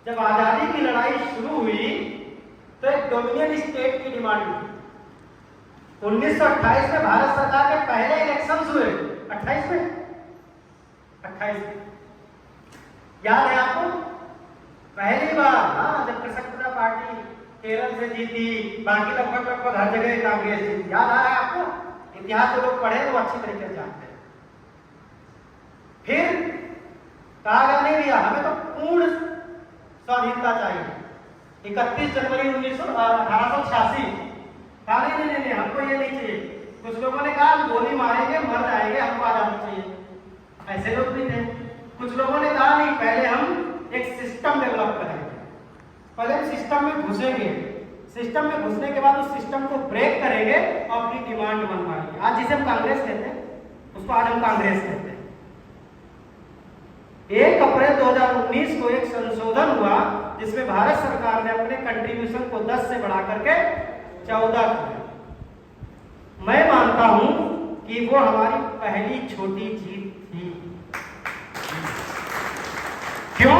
जब आजादी की लड़ाई शुरू हुई तो एक डोमिनियन स्टेट की डिमांड हुई। 1928 में भारत सरकार के पहले इलेक्शंस हुए। 28 में याद है आपको? पहली बार, हाँ, जब कृषक पार्टी केरल से जीती, बाकी लगभग हर जगह कांग्रेस जीती। याद आ रहा है आपको? इतिहास जो लोग पढ़े वो अच्छी तरीके से जानते हैं। फिर कहा गया नहीं भैया, हमें तो पूर्ण स्वाधीनता चाहिए। 31 जनवरी 1886 कहा नहीं, हमको ये नहीं चाहिए। कुछ लोगों ने कहा गोली मारेंगे मर जाएंगे, हमको आजादी चाहिए। ऐसे लोग भी थे। कुछ लोगों ने कहा नहीं, पहले हम एक सिस्टम डेवलप करेंगे, पहले हम सिस्टम में घुसेंगे, सिस्टम में घुसने के बाद उस सिस्टम को ब्रेक करेंगे और अपनी डिमांड मनवाएंगे। आज जिसे हम कांग्रेस कहते हैं उसको आज हम कांग्रेस कहते हैं। 1 अप्रैल 2019 को एक संशोधन हुआ जिसमें भारत सरकार ने अपने कंट्रीब्यूशन को 10 से बढ़ा करके 14 किया। मैं मानता हूं कि वो हमारी पहली छोटी जीत थी। क्यों?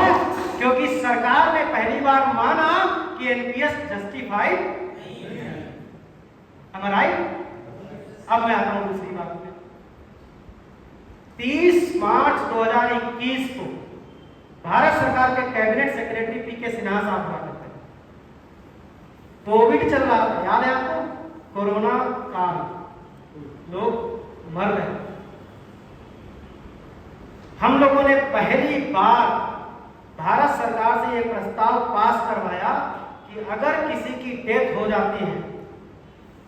क्योंकि सरकार ने पहली बार माना कि एनपीएस जस्टिफाइड नहीं है। अब मैं आता हूं दूसरी बात में। 30 मार्च 2021 को भारत सरकार के कैबिनेट सेक्रेटरी पीके सिन्हा साहब हुआ करते थे। कोविड चल रहा था, याद है आपको? कोरोना काल, लोग मर रहे। हम लोगों ने पहली बार भारत सरकार से यह प्रस्ताव पास करवाया कि अगर किसी की डेथ हो जाती है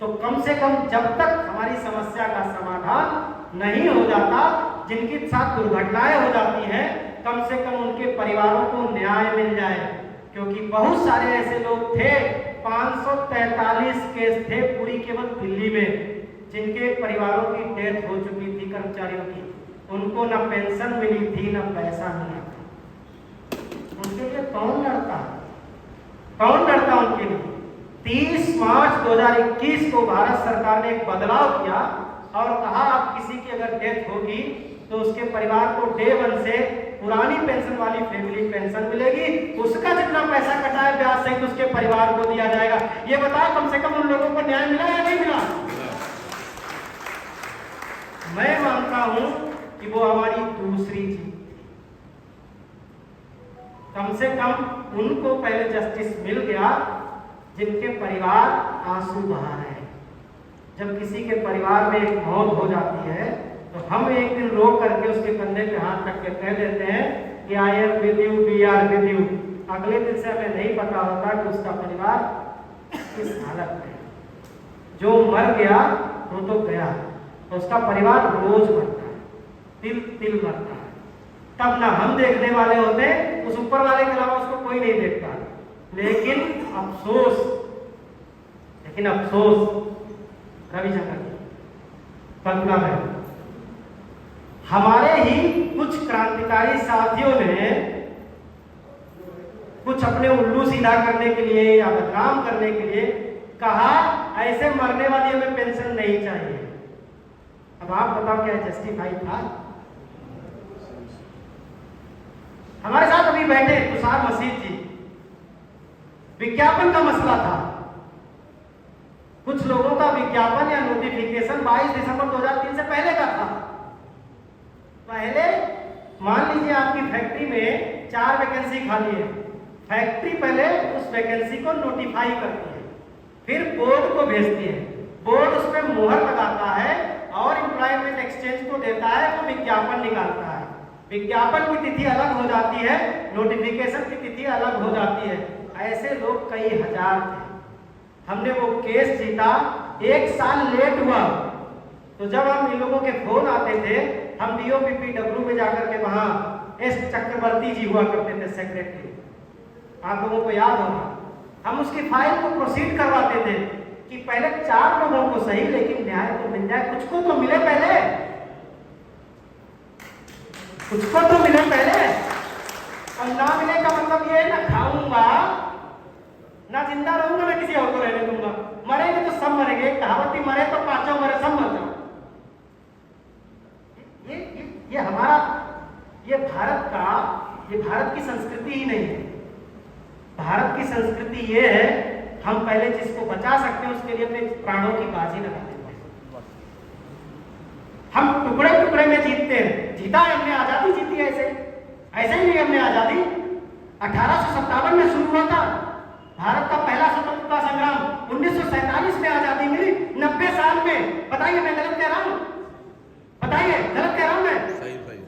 तो कम से कम जब तक हमारी समस्या का समाधान नहीं हो जाता, जिनके साथ दुर्घटनाएं हो जाती हैं, कम से कम उनके परिवारों को न्याय मिल जाए। क्योंकि बहुत सारे ऐसे लोग थे, 543 केस थे पूरी केवल दिल्ली में, जिनके परिवारों की डेथ हो चुकी थी, कर्मचारियों की। उनको न पेंशन मिली थी न पैसा मिला था। उनके लिए कौन लड़ता उनके लिए? 30 मार्च 2021 को भारत सरकार ने एक बदलाव किया और कहा अब किसी की अगर डेथ होगी तो उसके परिवार को डे 1 से पुरानी पेंशन वाली फैमिली पेंशन मिलेगी, उसका जितना पैसा कटा है ब्याज सहित उसके परिवार को दिया जाएगा। ये बताओ कम से कम उन लोगों को न्याय मिला या नहीं मिला? मैं मानता हूं कि वो हमारी दूसरी जीत। कम से कम उनको पहले जस्टिस मिल गया जिनके परिवार आंसू बहा रहे हैं। जब किसी के परिवार में एक मौत हो जाती है तो हम एक दिन रो करके उसके कंधे पे हाथ रख के कह देते हैं कि I am with you, we are with you. अगले दिन से हमें नहीं पता होता कि उसका परिवार किस हालत में। जो मर गया वो तो गया, तो उसका परिवार रोज मरता है, तिल तिल मरता है। तब ना हम देखने वाले होते, उस ऊपर वाले के अलावा उसको कोई नहीं देखता। लेकिन अफसोस रविशंकर कल्पना में हमारे ही कुछ क्रांतिकारी साथियों ने कुछ अपने उल्लू सीधा करने के लिए या बदनाम करने के लिए कहा ऐसे मरने वाली हमें पेंशन नहीं चाहिए। अब आप बताओ क्या जस्टिफाई था? हमारे साथ अभी बैठे तुषार मसीह जी, विज्ञापन का मसला था। कुछ लोगों का विज्ञापन या नोटिफिकेशन 22 दिसंबर 2003 से पहले का था। पहले मान लीजिए आपकी फैक्ट्री में 4 वैकेंसी खाली है, फैक्ट्री पहले उस वैकेंसी को नोटिफाई करती है, फिर बोर्ड को भेजती है, बोर्ड उस पर मुहर लगाता है और एम्प्लॉयमेंट एक्सचेंज को देता है, वो विज्ञापन निकालता है। विज्ञापन की तिथि अलग हो जाती है, नोटिफिकेशन की तिथि अलग हो जाती है। ऐसे लोग कई हजार थे। हमने वो केस जीता, 1 साल लेट हुआ तो जब हम इन लोगों के फोन आते थे, हम DOPPW में जाकर के वहां S चक्रवर्ती जी हुआ करते थे सेक्रेटरी, आप लोगों को याद होगा। हम उसकी फाइल को प्रोसीड करवाते थे कि पहले 4 लोगों को सही लेकिन न्याय तो मिल जाए, कुछ को तो मिले पहले, कुछ को तो मिले पहले। और ना मिले का मतलब ये ना खाऊंगा ना जिंदा रहूंगा ना किसी और को रहने दूंगा, मरेंगे तो सब मरेंगे। कहावती मरे तो पांचों मरे, सब मर जाओ। ये हमारा, ये भारत की संस्कृति ही नहीं है। भारत की संस्कृति ये है, हम पहले जिसको बचा सकते हैं उसके लिए अपने प्राणों की बाजी लगा देते हैं। हम टुकड़े टुकड़े में जीतते हैं। जीता है हमने, आजादी जीती है। ऐसे ही नहीं हमने आजादी 1857 में शुरू हुआ था भारत का पहला स्वतंत्रता संग्राम। 1947 में आजादी मिली, 90 साल में। बताइए मैं गलत कह रहा हूं? बताइए गलत कह रहा हूं मैं? सही सही।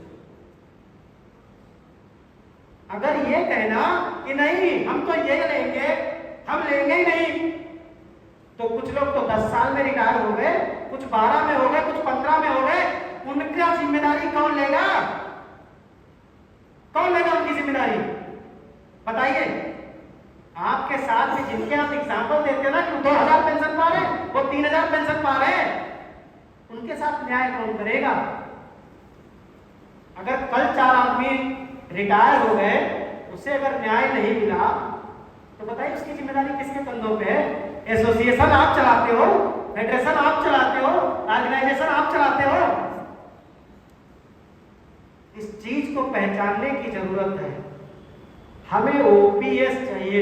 अगर ये कहना कि नहीं हम तो ये लेंगे, हम लेंगे ही नहीं, तो कुछ लोग तो 10 साल में रिटायर हो गए, कुछ 12 में हो गए, कुछ 15 में हो गए। उनकी जिम्मेदारी कौन लेगा? कौन लेगा उनकी जिम्मेदारी? बताइए। आपके साथ में जिनके आप एग्जाम्पल देते ना कि 2000 पेंशन पा रहे, वो 3000 पेंशन पा रहे, उनके साथ न्याय कौन करेगा? अगर कल 4 आदमी रिटायर हो गए, उसे अगर न्याय नहीं मिला, तो बताइए उसकी जिम्मेदारी किसके कंधों पे है? एसोसिएशन आप चलाते हो, फेडरेशन आप चलाते हो, ऑर्गेनाइजेशन आप चलाते हो। इस चीज को पहचानने की जरूरत है। हमें ओपीएस चाहिए।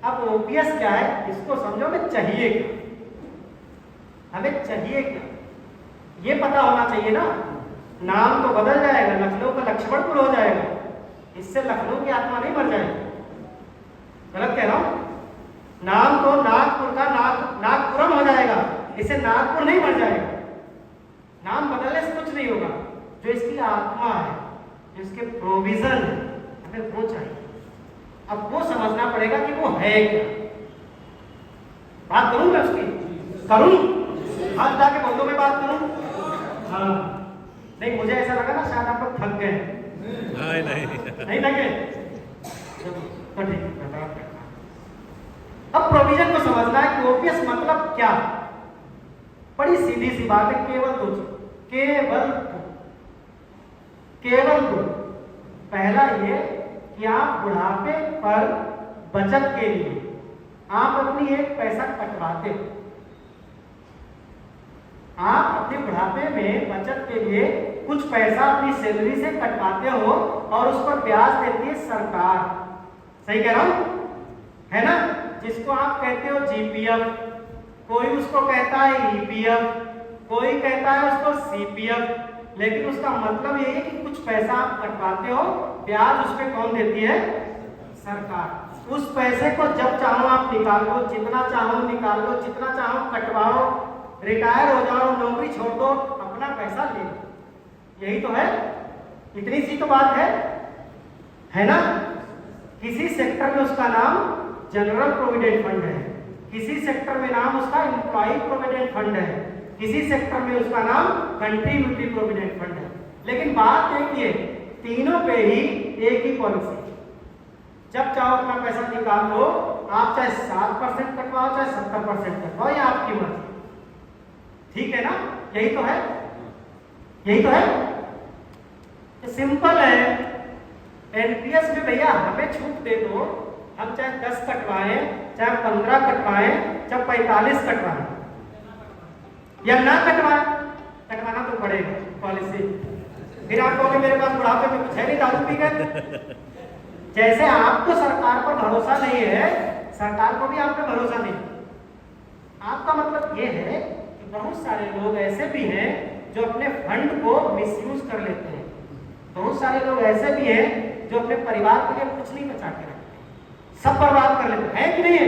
अब ओपीएस क्या है इसको समझो। में चाहिए क्या? हमें चाहिए क्या ये पता होना चाहिए ना। नाम तो बदल जाएगा, लखनऊ का लक्ष्मणपुर हो जाएगा, इससे लखनऊ की आत्मा नहीं मर जाएगी। गलत कह रहा हूं? नाम तो नागपुर का नागपुरम हो जाएगा, इससे नागपुर नहीं मर जाएगा। नाम बदलने से कुछ नहीं होगा। जो इसकी आत्मा है, जो इसके प्रोविजन है, हमें वो चाहिए। अब वो समझना पड़ेगा कि वो है क्या। बात करूं मैं उसकी? करूं? हाथ जाके बोलो मैं बात करूं? हाँ नहीं, मुझे ऐसा लगा ना शायद आप लोग थक गए। नहीं लगे? तो ठीक है। अब प्रोविजन को समझना है कि ओपीएस मतलब क्या। बड़ी सीधी सी बात है, केवल दो चीज, केवल दो। पहला ये कि आप बुढ़ापे पर बचत के लिए आप अपनी एक पैसा कटवाते हो। आप अपने बुढ़ापे में बचत के लिए कुछ पैसा अपनी सैलरी से कटवाते हो और उस पर ब्याज देती है सरकार। सही कह रहा हूं? है ना? जिसको आप कहते हो जीपीएफ, कोई उसको कहता है ईपीएफ, कोई कहता है उसको सीपीएफ। लेकिन उसका मतलब ये है कि कुछ पैसा आप कटवाते हो, ब्याज उस पर कौन देती है? सरकार। उस पैसे को जब चाहो आप निकाल लो, जितना चाहो निकाल लो, जितना चाहो कटवाओ, रिटायर हो जाओ, नौकरी छोड़ दो, अपना पैसा ले लो। यही तो है। इतनी सी तो बात है ना? किसी सेक्टर में उसका नाम जनरल प्रोविडेंट फंड है, किसी सेक्टर में नाम उसका एम्प्लॉय प्रोविडेंट फंड है, किसी सेक्टर में उसका नाम कंट्रीब्यूटरी प्रोविडेंट फंड है। लेकिन बात एक ही है, तीनों पे ही एक ही पॉलिसी। जब चाहो अपना पैसा निकाल लो, आप चाहे 7% कटवाओ, चाहे 70% कटवाओ, ये आपकी मर्जी। ठीक है ना? यही तो है, यही तो है। सिंपल है। एनपीएस में भैया हमें छूट दे दो, हम चाहे 10 कटवाएं, चाहे 15 कटवाएं, चाहे 45 कटवाएं या ना कटवाएं, कटवाना तो पड़ेगा पॉलिसी। फिर आप कहोगे मेरे पास बुढ़ापे में कुछ है नहीं, दारू पी गए। जैसे आपको सरकार पर भरोसा नहीं है, सरकार को भी आप पे भरोसा नहीं। आपका मतलब ये है कि बहुत सारे लोग ऐसे भी हैं जो अपने फंड को मिसयूज कर लेते हैं। बहुत सारे लोग ऐसे भी हैं जो अपने परिवार के लिए कुछ नहीं बचा के रखते, सब बर्बाद कर लेते हैं। कि नहीं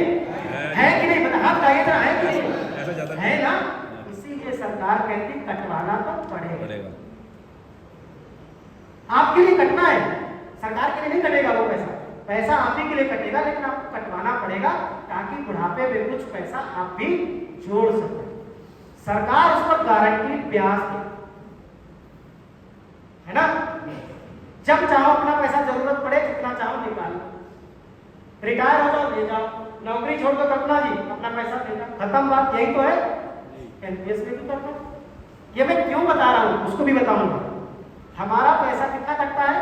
है कि नहीं? बता, हाथ लगाइए जरा, है कि नहीं? है ना? इसीलिए सरकार कहती कटवाना तो पड़ेगा। आपके लिए कटना है, सरकार के लिए नहीं कटेगा वो पैसा। पैसा आप ही के लिए कटेगा, लेकिन आपको कटवाना पड़ेगा ताकि बुढ़ापे में कुछ पैसा आप भी जोड़ सको। सरकार उस पर गारंटी ब्याज दे, है ना? जब चाहो अपना पैसा जरूरत पड़े जितना चाहो निकाल लो, रिटायर हो जाओ ले जाओ, नौकरी छोड़ दो कल्पना जी अपना पैसा दे जाओ, खत्म बात। यही तो है। एनपीएस में भी करता हूं। ये मैं क्यों बता रहा हूं उसको भी बताऊंगा। हमारा पैसा कितना कटता है?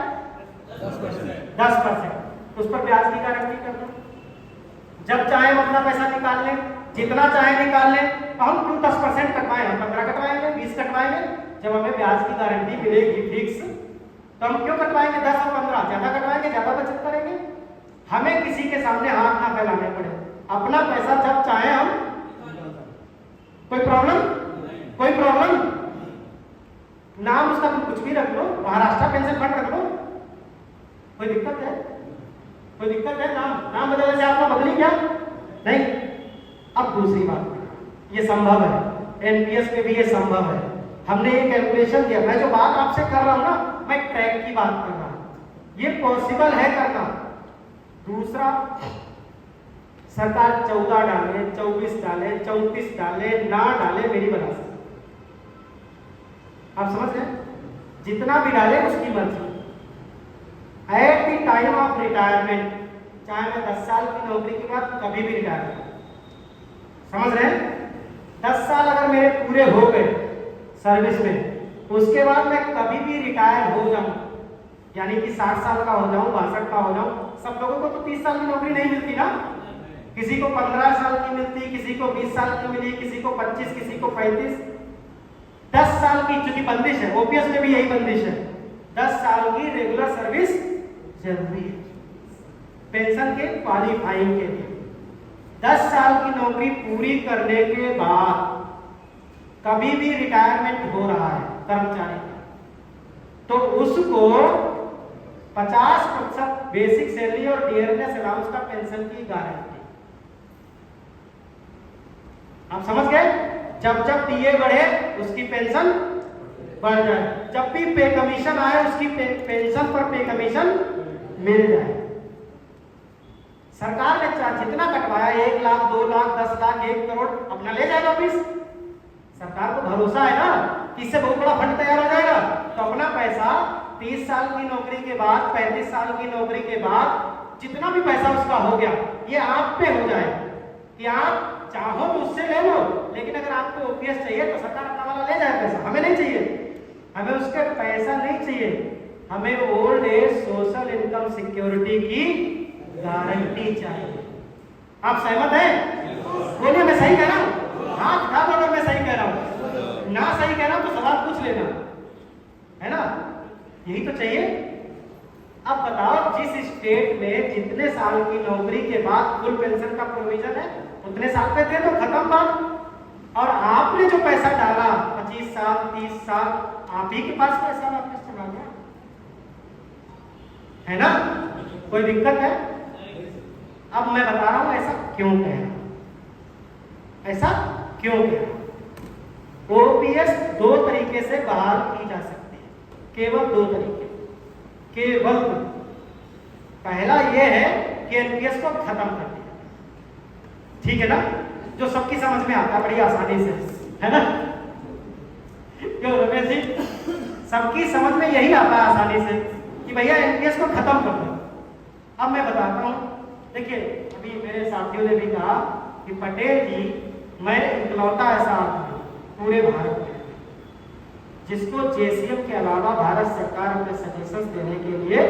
10%। उस पर ब्याज की गारंटी कर दो। जब चाहे हम अपना पैसा निकाल लें, जितना चाहे निकाल लें। हम क्यों 10% कटवाएं? हम 15 कटवाएंगे, 20 कटवाएंगे। जब हमें ब्याज की गारंटी मिलेगी फिक्स, तो हम क्यों कटवाएंगे 10 और 15? ज्यादा कटवाएंगे, ज्यादा बचत करेंगे। हमें किसी किसी के सामने हाथ ना फैलाने पड़े, अपना पैसा जब चाहे हम, कोई प्रॉब्लम, कोई प्रॉब्लम, नाम उसका तुम कुछ भी रख लो, महाराष्ट्र पेंशन फंड रख लो, कोई दिक्कत है? कोई दिक्कत है? नाम बदलने से आपका बदली क्या? नहीं। अब दूसरी बात, ये संभव है, एनपीएस में भी ये संभव है। हमने ये कैलकुलेशन दिया, मैं जो बात आपसे कर रहा हूं ना, मैं ट्रैक की बात कर रहा हूं, ये पॉसिबल है करना। दूसरा, सरकार 14 डाले, 24 डाले, 34 डाले, ना डाले, मेरी बता सकती, आप समझ रहे? जितना भी डाले उसकी मर्जी। At the time of retirement, चाहे मैं 10 साल की नौकरी के बाद कभी भी रिटायर करूं, समझ रहे हैं? 10 साल अगर मेरे पूरे हो गए सर्विस में, उसके बाद मैं कभी भी रिटायर हो जाऊं, यानी कि 60 साल का हो जाऊं, 62 का हो जाऊं। सब लोगों को तो 30 साल की नौकरी नहीं मिलती ना, किसी को 15 साल की मिलती, किसी को 20 साल की मिली, किसी को 25, किसी को 35। 10 साल की चूंकि बंदिश है, ओपीएस में भी यही बंदिश है, 10 साल की रेगुलर सर्विस जरूरी है पेंशन के क्वालिफाइंग के लिए। 10 साल की नौकरी पूरी करने के बाद कभी भी रिटायरमेंट हो रहा है कर्मचारी का, तो उसको 50% बेसिक सैलरी और डियरनेस अलाउंस का पेंशन की गारंटी। आप समझ गए? जब जब टीए बढ़े उसकी पेंशन बढ़ जाए, जब भी पे कमीशन आए उसकी पेंशन पर पे कमीशन मिल जाए। सरकार ने जितना कटवाया, 1 लाख, 2 लाख, 10 लाख, 1 करोड़ अपना ले जाएगा ऑफिस। सरकार को भरोसा है ना कि इससे बहुत बड़ा फंड तैयार हो जाएगा, तो अपना पैसा 30 साल की नौकरी के बाद, 35 साल की नौकरी के बाद जितना भी पैसा उसका हो गया, ये आप पे हो जाए कि आप चाहो तो उससे ले लो, लेकिन अगर आपको ओपीएस चाहिए तो सरकार अपना वाला ले जाए पैसा, हमें नहीं चाहिए, हमें उसके पैसा नहीं चाहिए, हमें old age social income security की गारंटी चाहिए। आप सहमत हैं? बोलिए मैं सही कह रहा हूं? हाथ उठा दो अगर मैं सही कह रहा हूं, ना सही कह रहा हूं तो सवाल पूछ लेना, है ना? यही तो चाहिए। अब बताओ, जिस स्टेट में जितने साल की नौकरी के बाद फुल पेंशन का प्रोविजन है, उतने साल पे दे दो, खत्म बात। और आपने जो पैसा डाला 25 साल, 30 साल, आप ही के पास पैसा वापस चला गया, है ना? कोई दिक्कत है? अब मैं बता रहा हूं ऐसा क्यों कह रहा हूं, ऐसा क्यों कह रहा हूं। ओपीएस 2 तरीके से बहाल की जा सकती है, केवल 2 तरीके, केवल। पहला यह है कि एनपीएस को खत्म कर दिया, ठीक है ना, जो सबकी समझ में आता बड़ी आसानी से, है ना? क्यों रमेश जी, सबकी समझ में यही आता है आसानी से कि भैया एनपीएस को खत्म कर दो। अब मैं बताता हूं, देखिए अभी मेरे साथियों ने भी कहा कि पटेल जी, मैं इकलौता ऐसा आदमी पूरे भारत में जिसको जेसीएम के अलावा भारत सरकार अपने सजेशंस देने के लिए,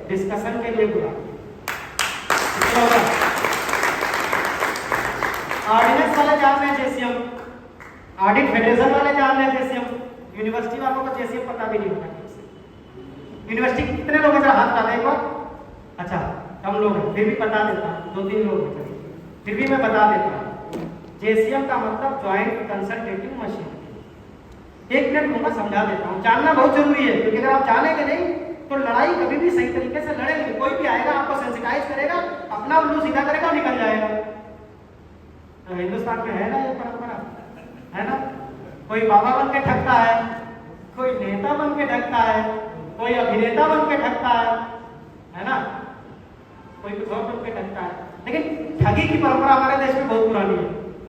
डिस्कशन के लिए बुलाती है। ऑर्डिनेंस वाले जान रहे हैं जेसीएम, ऑडिट फेडरेशन वाले जान रहे हैं जेसीएम, यूनिवर्सिटी वालों को जेसीएम पता भी नहीं होता। यूनिवर्सिटी के कितने लोग हैं, जरा हाथ डालें एक बार। अच्छा, कम लोग हैं, फिर भी बता देता हूँ, 2-3 लोग हैं, फिर भी मैं बता देता हूँ। जेसीएम का मतलब ज्वाइंट कंसल्टेटिव मशीन। 1 मिनट दूंगा, समझा देता हूँ, जानना बहुत जरूरी है, क्योंकि अगर आप जानेंगे नहीं तो लड़ाई कभी भी सही तरीके से लड़ेंगे। कोई भी आएगा आपको सेंसिटाइज करेगा, अपना उल्लू सीधा करेगा और निकल जाएगा। तो हिंदुस्तान में है ना ये परंपरा, है ना? कोई बाबा बन के ठगता है, कोई नेता बन के ठगता है, कोई अभिनेता बन के ठगता है ना? कोई कुछ और बन के ठगता है, लेकिन ठगी की परंपरा हमारे देश में बहुत पुरानी है।